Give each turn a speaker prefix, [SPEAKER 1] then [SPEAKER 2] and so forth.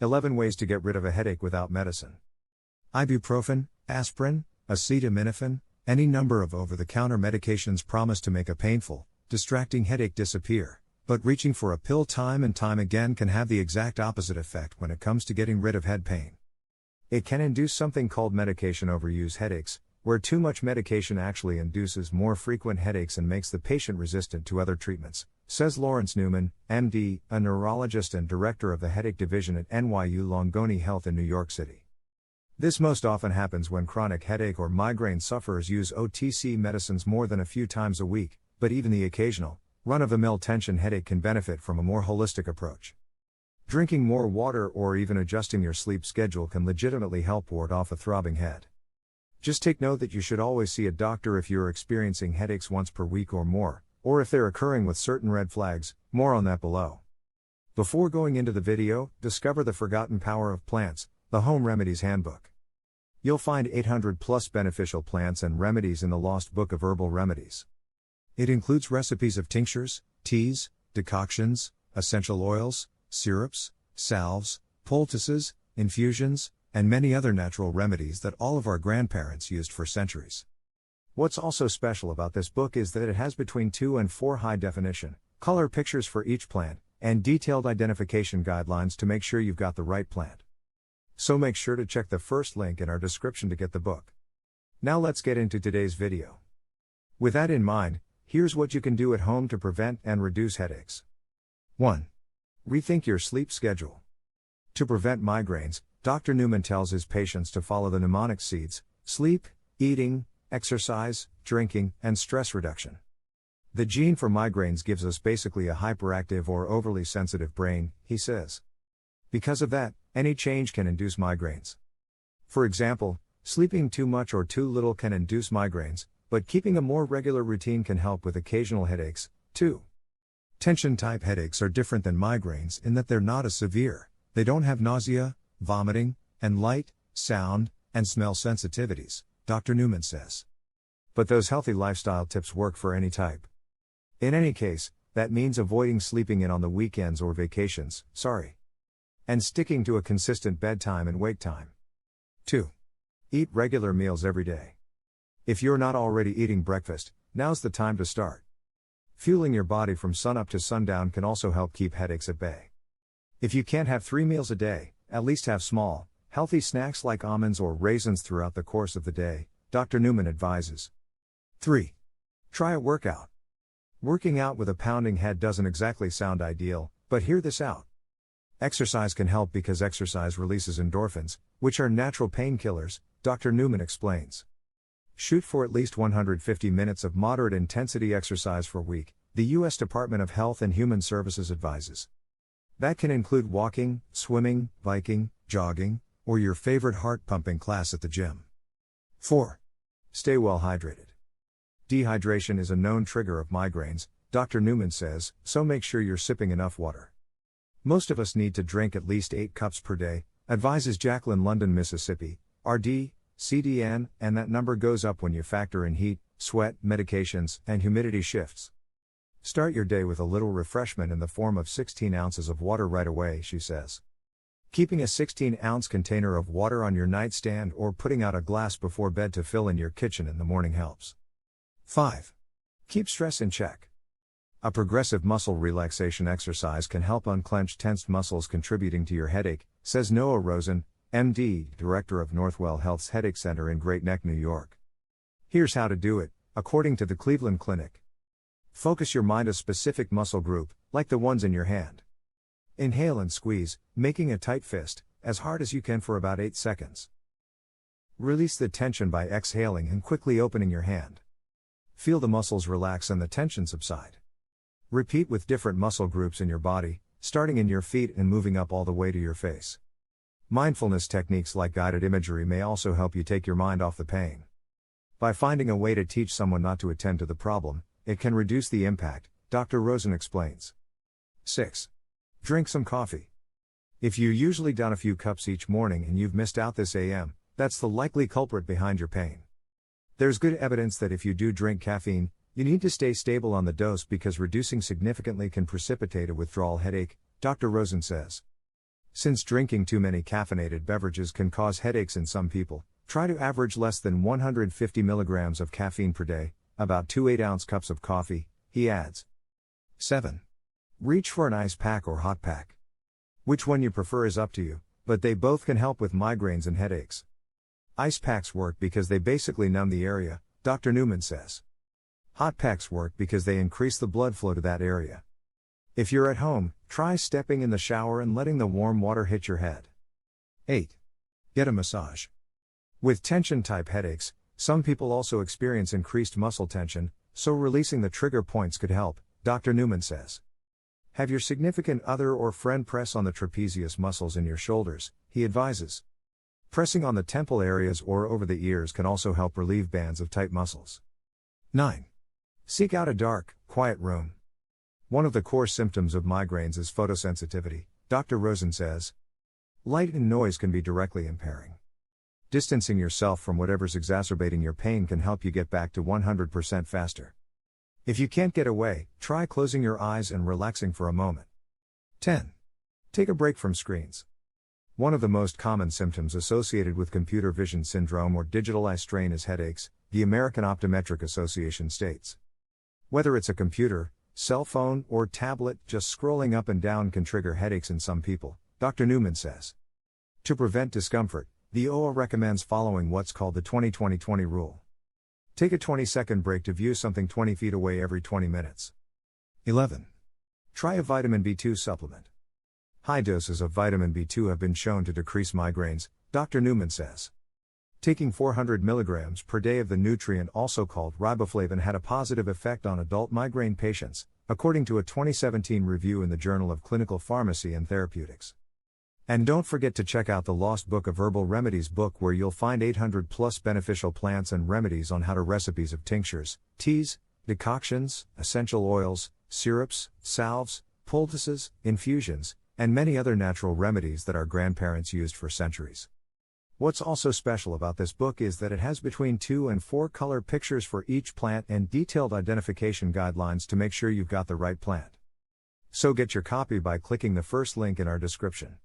[SPEAKER 1] 11 Ways to get rid of a headache without medicine. Ibuprofen, aspirin, acetaminophen, any number of over-the-counter medications promise to make a painful, distracting headache disappear, but reaching for a pill time and time again can have the exact opposite effect when it comes to getting rid of head pain. It can induce something called medication overuse headaches, where too much medication actually induces more frequent headaches and makes the patient resistant to other treatments, says Lawrence Newman, MD, a neurologist and director of the headache division at NYU Langone Health in New York City. This most often happens when chronic headache or migraine sufferers use OTC medicines more than a few times a week, but even the occasional, run-of-the-mill tension headache can benefit from a more holistic approach. Drinking more water or even adjusting your sleep schedule can legitimately help ward off a throbbing head. Just take note that you should always see a doctor if you're experiencing headaches once per week or more, or if they're occurring with certain red flags. More on that below. Before going into the video, discover the forgotten power of plants, the Home Remedies Handbook. You'll find 800 plus beneficial plants and remedies in the lost book of herbal remedies. It includes recipes of tinctures, teas, decoctions, essential oils, syrups, salves, poultices, infusions, and many other natural remedies that all of our grandparents used for centuries. What's also special about this book is that it has between 2 and 4 high-definition, color pictures for each plant, and detailed identification guidelines to make sure you've got the right plant. So make sure to check the first link in our description to get the book. Now let's get into today's video. With that in mind, here's what you can do at home to prevent and reduce headaches. 1. Rethink your sleep schedule. To prevent migraines, Dr. Newman tells his patients to follow the mnemonic seeds: sleep, eating, exercise, drinking, and stress reduction. The gene for migraines gives us basically a hyperactive or overly sensitive brain, he says. Because of that, any change can induce migraines. For example, sleeping too much or too little can induce migraines, but keeping a more regular routine can help with occasional headaches, too. Tension-type headaches are different than migraines in that they're not as severe. They don't have nausea, vomiting, and light, sound, and smell sensitivities, Dr. Newman says. But those healthy lifestyle tips work for any type. In any case, that means avoiding sleeping in on the weekends or vacations, and sticking to a consistent bedtime and wake time. 2. Eat regular meals every day. If you're not already eating breakfast, now's the time to start. Fueling your body from sunup to sundown can also help keep headaches at bay. If you can't have 3 meals a day, at least have small, healthy snacks like almonds or raisins throughout the course of the day, Dr. Newman advises. 3. Try a workout. Working out with a pounding head doesn't exactly sound ideal, but hear this out. Exercise can help because exercise releases endorphins, which are natural painkillers, Dr. Newman explains. Shoot for at least 150 minutes of moderate intensity exercise per week, the U.S. Department of Health and Human Services advises. That can include walking, swimming, biking, jogging, or your favorite heart-pumping class at the gym. 4. Stay well hydrated. Dehydration is a known trigger of migraines, Dr. Newman says, so make sure you're sipping enough water. Most of us need to drink at least 8 cups per day, advises Jacqueline London, Mississippi, RD, CDN, and that number goes up when you factor in heat, sweat, medications, and humidity shifts. Start your day with a little refreshment in the form of 16 ounces of water right away, she says. Keeping a 16-ounce container of water on your nightstand or putting out a glass before bed to fill in your kitchen in the morning helps. 5. Keep stress in check. A progressive muscle relaxation exercise can help unclench tensed muscles contributing to your headache, says Noah Rosen, MD, director of Northwell Health's Headache Center in Great Neck, New York. Here's how to do it, according to the Cleveland Clinic. Focus your mind on a specific muscle group, like the ones in your hand. Inhale and squeeze, making a tight fist, as hard as you can for about 8 seconds. Release the tension by exhaling and quickly opening your hand. Feel the muscles relax and the tension subside. Repeat with different muscle groups in your body, starting in your feet and moving up all the way to your face. Mindfulness techniques like guided imagery may also help you take your mind off the pain. By finding a way to teach someone not to attend to the problem, it can reduce the impact, Dr. Rosen explains. 6. Drink some coffee. If you usually down a few cups each morning and you've missed out this AM, that's the likely culprit behind your pain. There's good evidence that if you do drink caffeine, you need to stay stable on the dose because reducing significantly can precipitate a withdrawal headache, Dr. Rosen says. Since drinking too many caffeinated beverages can cause headaches in some people, try to average less than 150 milligrams of caffeine per day, about 2 8-ounce cups of coffee, he adds. 7. Reach for an ice pack or hot pack. Which one you prefer is up to you, but they both can help with migraines and headaches. Ice packs work because they basically numb the area, Dr. Newman says. Hot packs work because they increase the blood flow to that area. If you're at home, try stepping in the shower and letting the warm water hit your head. 8. Get a massage. With tension-type headaches, some people also experience increased muscle tension, so releasing the trigger points could help, Dr. Newman says. Have your significant other or friend press on the trapezius muscles in your shoulders, he advises. Pressing on the temple areas or over the ears can also help relieve bands of tight muscles. 9. Seek out a dark, quiet room. One of the core symptoms of migraines is photosensitivity, Dr. Rosen says. Light and noise can be directly impairing. Distancing yourself from whatever's exacerbating your pain can help you get back to 100% faster. If you can't get away, try closing your eyes and relaxing for a moment. 10. Take a break from screens. One of the most common symptoms associated with computer vision syndrome or digital eye strain is headaches, the American Optometric Association states. Whether it's a computer, cell phone, or tablet, just scrolling up and down can trigger headaches in some people, Dr. Newman says. To prevent discomfort, the OA recommends following what's called the 20-20-20 rule. Take a 20-second break to view something 20 feet away every 20 minutes. 11. Try a vitamin B2 supplement. High doses of vitamin B2 have been shown to decrease migraines, Dr. Newman says. Taking 400 milligrams per day of the nutrient also called riboflavin had a positive effect on adult migraine patients, according to a 2017 review in the Journal of Clinical Pharmacy and Therapeutics. And don't forget to check out the Lost Book of Herbal Remedies book, where you'll find 800 plus beneficial plants and remedies on how to recipes of tinctures, teas, decoctions, essential oils, syrups, salves, poultices, infusions, and many other natural remedies that our grandparents used for centuries. What's also special about this book is that it has between 2 and 4 color pictures for each plant and detailed identification guidelines to make sure you've got the right plant. So get your copy by clicking the first link in our description.